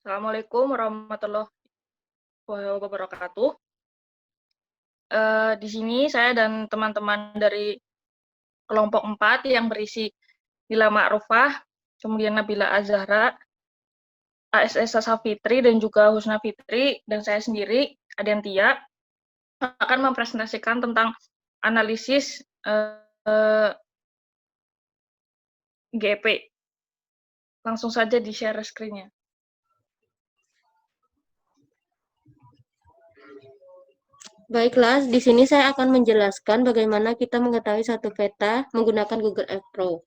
Assalamualaikum warahmatullahi wabarakatuh. Di sini saya dan teman-teman dari kelompok 4 yang berisi Nila Ma'rufah, kemudian Nabila Azahra, ASS Safitri, dan juga Husna Fitri, dan saya sendiri, Adiantia, akan mempresentasikan tentang analisis GEP. Langsung saja di-share screen-nya. Baiklah, di sini saya akan menjelaskan bagaimana kita mengetahui satu peta menggunakan Google Earth Pro.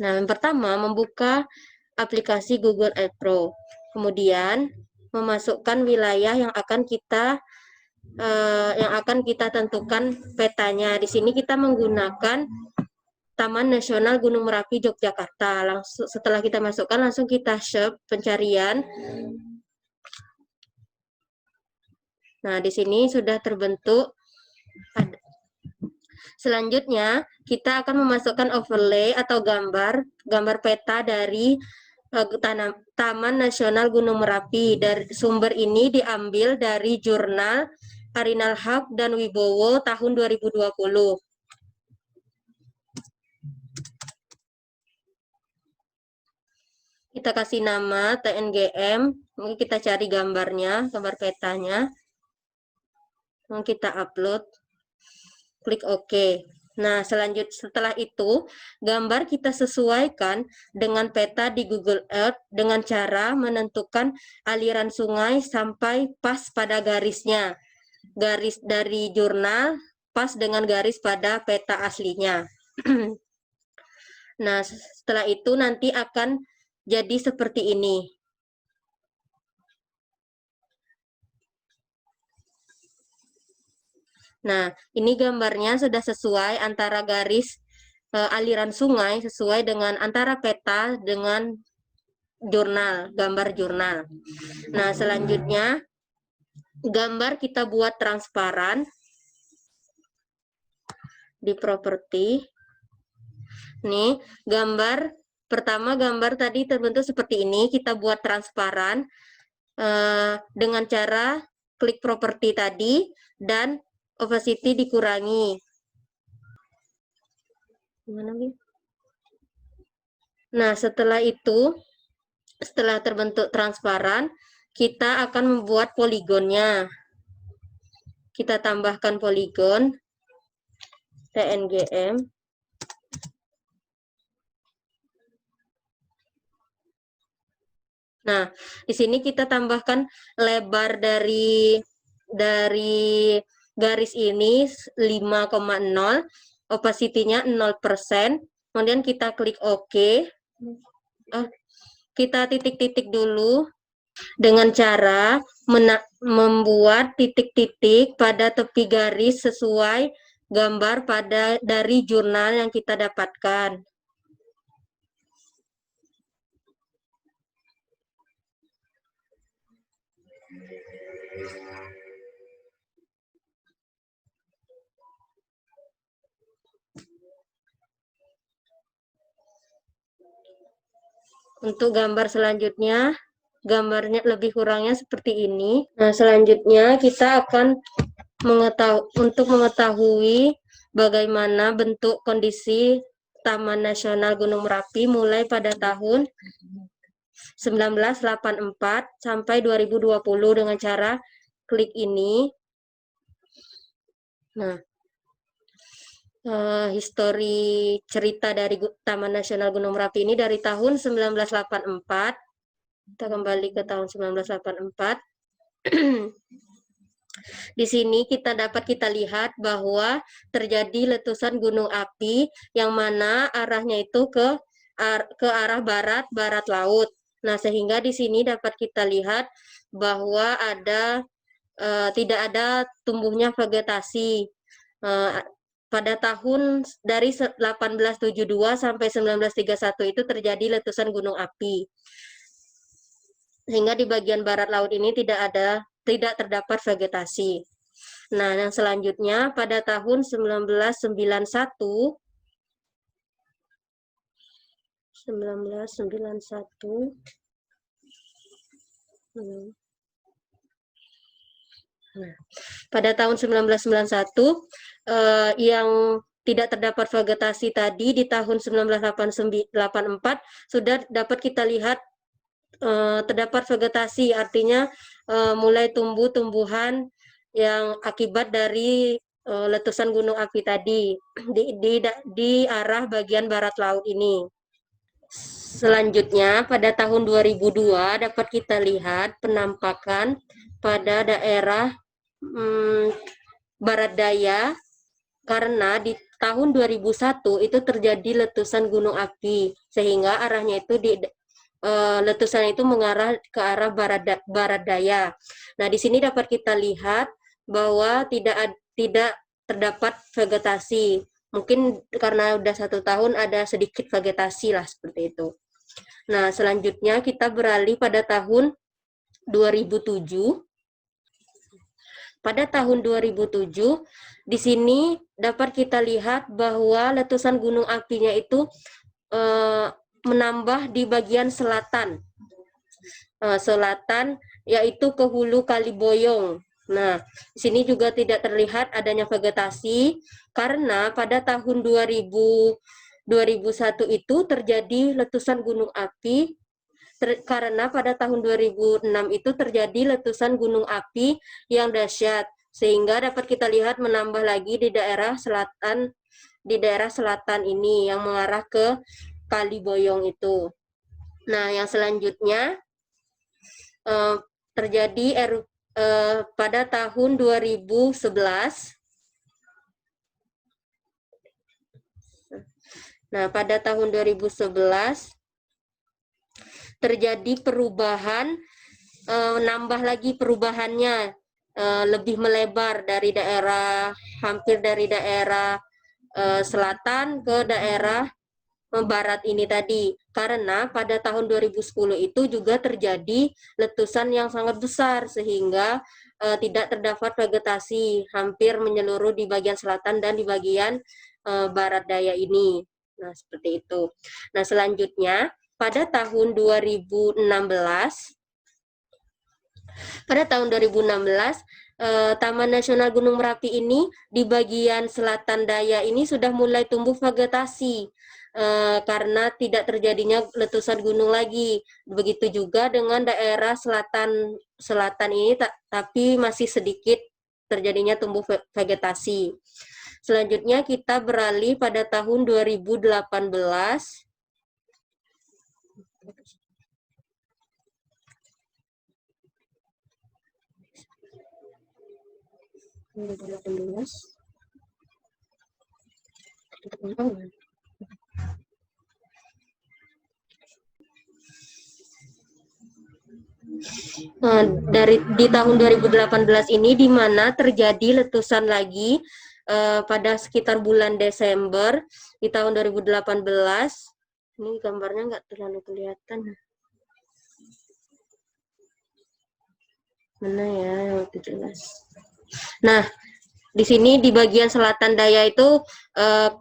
Nah, yang pertama, membuka aplikasi Google Earth Pro. Kemudian, memasukkan wilayah yang akan kita tentukan petanya. Di sini kita menggunakan Taman Nasional Gunung Merapi, Yogyakarta. Setelah kita masukkan, langsung kita search pencarian. Nah, di sini sudah terbentuk. Selanjutnya, kita akan memasukkan overlay atau gambar peta dari Taman Nasional Gunung Merapi. Dari sumber ini diambil dari jurnal Arinal Haq dan Wibowo tahun 2020. Kita kasih nama TNGM, mungkin kita cari gambarnya, gambar petanya. Mungkin kita upload, klik OK. Nah, setelah itu, gambar kita sesuaikan dengan peta di Google Earth dengan cara menentukan aliran sungai sampai pas pada garisnya. Garis dari jurnal pas dengan garis pada peta aslinya. Nah, setelah itu nanti akan jadi seperti ini. Nah, ini gambarnya sudah sesuai antara garis aliran sungai sesuai dengan antara peta dengan jurnal, gambar jurnal. Nah, selanjutnya gambar kita buat transparan di properti. Nih, pertama gambar tadi terbentuk seperti ini, kita buat transparan dengan cara klik properti tadi dan opacity dikurangi. Nah, setelah terbentuk transparan, kita akan membuat poligonnya. Kita tambahkan poligon TNGM. Nah, di sini kita tambahkan lebar dari garis ini 5,0, opacity-nya 0%. Kemudian kita klik OK. Kita titik-titik dulu dengan cara membuat titik-titik pada tepi garis sesuai gambar dari jurnal yang kita dapatkan. Untuk gambar selanjutnya, gambarnya lebih kurangnya seperti ini. Nah, selanjutnya kita akan mengetahui bagaimana bentuk kondisi Taman Nasional Gunung Merapi mulai pada tahun 1984 sampai 2020 dengan cara klik ini. Nah, histori cerita dari Taman Nasional Gunung Merapi ini dari tahun 1984. Kita kembali ke tahun 1984. Di sini dapat kita lihat bahwa terjadi letusan gunung api yang mana arahnya itu ke arah barat laut. Nah, sehingga di sini dapat kita lihat bahwa tidak ada tumbuhnya vegetasi. Pada tahun dari 1872 sampai 1931 itu terjadi letusan gunung api. Sehingga di bagian barat laut ini tidak terdapat vegetasi. Nah, yang selanjutnya pada tahun 1991 1991 Nah, pada tahun 1991 yang tidak terdapat vegetasi tadi di tahun 1984 sudah dapat kita lihat terdapat vegetasi, artinya mulai tumbuh tumbuhan yang akibat dari letusan gunung api tadi di arah bagian barat laut ini. Selanjutnya pada tahun 2002 dapat kita lihat penampakan pada daerah barat daya karena di tahun 2001 itu terjadi letusan gunung api sehingga arahnya itu letusan itu mengarah ke arah barat daya. Nah, di sini dapat kita lihat bahwa tidak terdapat vegetasi. Mungkin karena udah 1 tahun ada sedikit vegetasi lah seperti itu. Nah, selanjutnya kita beralih pada tahun 2007. Pada tahun 2007, di sini dapat kita lihat bahwa letusan gunung apinya itu menambah di bagian selatan. Selatan yaitu ke hulu Kaliboyong. Nah, di sini juga tidak terlihat adanya vegetasi karena pada tahun 2001 itu terjadi letusan gunung api karena pada tahun 2006 itu terjadi letusan gunung api yang dahsyat sehingga dapat kita lihat menambah lagi di daerah selatan ini yang mengarah ke Kaliboyong itu. Nah, yang selanjutnya terjadi pada tahun 2011. Nah, pada tahun 2011 terjadi perubahan, nambah lagi perubahannya, lebih melebar dari hampir dari daerah selatan ke daerah barat ini tadi. Karena pada tahun 2010 itu juga terjadi letusan yang sangat besar sehingga tidak terdapat vegetasi hampir menyeluruh di bagian selatan dan di bagian barat daya ini. Nah, seperti itu. Nah, selanjutnya pada tahun 2016 Taman Nasional Gunung Merapi ini di bagian selatan daya ini sudah mulai tumbuh vegetasi karena tidak terjadinya letusan gunung lagi. Begitu juga dengan daerah selatan ini tapi masih sedikit terjadinya tumbuh vegetasi. Selanjutnya kita beralih pada tahun 2018. Di tahun 2018 ini di mana terjadi letusan lagi pada sekitar bulan Desember di tahun 2018. Ini gambarnya nggak terlalu kelihatan. Mana ya yang lebih jelas? Nah, di sini di bagian selatan daya itu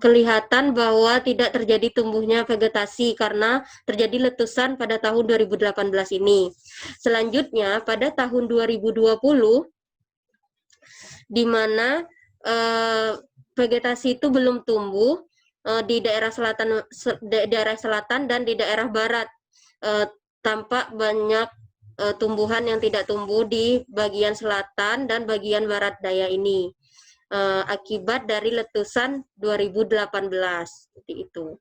kelihatan bahwa tidak terjadi tumbuhnya vegetasi karena terjadi letusan pada tahun 2018 ini. Selanjutnya pada tahun 2020 di mana vegetasi itu belum tumbuh di daerah selatan dan di daerah barat. Tampak banyak tumbuhan yang tidak tumbuh di bagian selatan dan bagian barat daya ini akibat dari letusan 2018 seperti itu.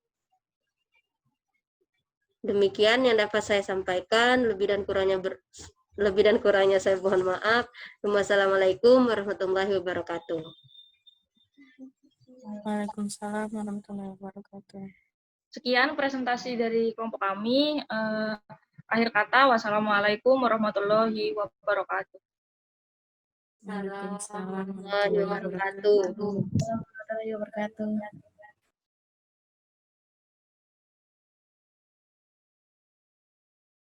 Demikian yang dapat saya sampaikan, lebih dan kurangnya saya mohon maaf. Wassalamualaikum warahmatullahi wabarakatuh. Waalaikumsalam warahmatullahi wabarakatuh. Sekian presentasi dari kelompok kami. Akhir kata, wassalamualaikum warahmatullahi wabarakatuh. Waalaikumsalam warahmatullahi wabarakatuh. warahmatullahi wabarakatuh.